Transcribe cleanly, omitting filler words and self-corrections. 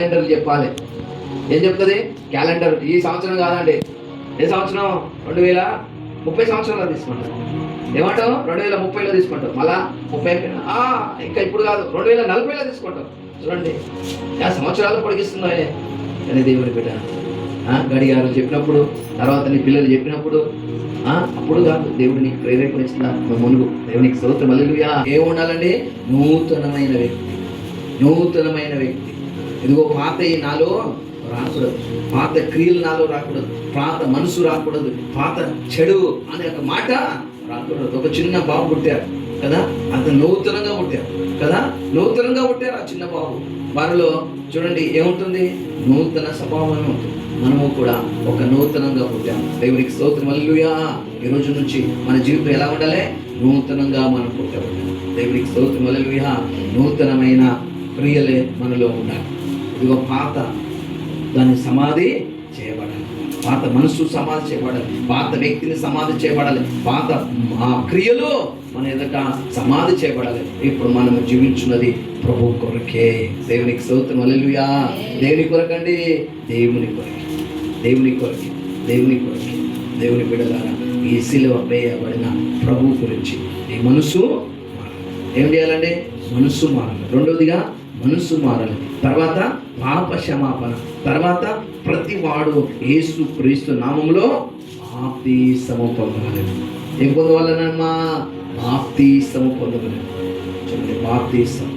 Calendar చెప్పాలి. ఏం చెప్తుంది క్యాలెండర్? ఈ సంవత్సరం కాదండి, ఏ సంవత్సరం 2030 సంవత్సరంలో తీసుకుంటాం. ఏమంటావు? 2030లో తీసుకుంటాం. మళ్ళా 30 ఇంకా ఇప్పుడు కాదు, 2040లో తీసుకుంటాం. చూడండి సంవత్సరాలు పొడిగిస్తున్నాయి. కానీ దేవుడి బిడ్డ గడియారు చెప్పినప్పుడు, తర్వాత నీ పిల్లలు చెప్పినప్పుడు, అప్పుడు కాదు దేవుడు నీకు ప్రేరేపణ ఇచ్చిన మునుగు. దేవునికి స్తోత్రం హల్లెలూయా. ఏముండాలండి? నూతనమైన వ్యక్తి, నూతనమైన వ్యక్తి. ఇదిగో పాత నాలో రాకూడదు, పాత క్రియలు నాలో రాకూడదు, పాత మనసు రాకూడదు, పాత చెడు అనే ఒక మాట రాకూడదు. ఒక చిన్న బాబు పుట్టారు కదా, అతను నూతనంగా పుట్టారు కదా, నూతనంగా పుట్టారు ఆ చిన్న బాబు. వారిలో చూడండి ఏముంటుంది? నూతన స్వభావం ఉంటుంది. మనము కూడా ఒక నూతనంగా పుట్టాం. దేవునికి స్తోత్రం హల్లెలూయా. ఈ రోజు నుంచి మన జీవితం ఎలా ఉండాలి? నూతనంగా మనం పుట్టబడ్డాం. దేవునికి స్తోత్రం హల్లెలూయా. నూతనమైన క్రియలే మనలో ఉండాలి. ఇదిగో పాత దాన్ని సమాధి చేయబడాలి, పాత మనసు సమాధి చేయబడాలి, పాత వ్యక్తిని సమాధి చేయబడాలి, పాత క్రియలు మన ఎదుట సమాధి చేయబడాలి. ఇప్పుడు మనం జీవించున్నది ప్రభు కొరకే. దేవునికి స్తోత్రం హల్లెలూయా. దేవుని కొరకండి, దేవుని కొరకే, దేవుని కొరకే, దేవుని కొరకే. దేవుని బిడ్డలారా, ఈ సిలువ వేయబడిన ప్రభు గురించి ఈ మనసు ఏం చేయాలండి? మనసు మారాలి. రెండవదిగా మనసు మారాలి. తర్వాత పాప క్షమాపణ. తర్వాత ప్రతి వాడు యేసు క్రీస్తు నామములో బాప్తిసము పొందగలరు. ఏం పొందవాలనమ్మా? బాప్తిసము పొందగలరు. చూడండి, బాప్తిసం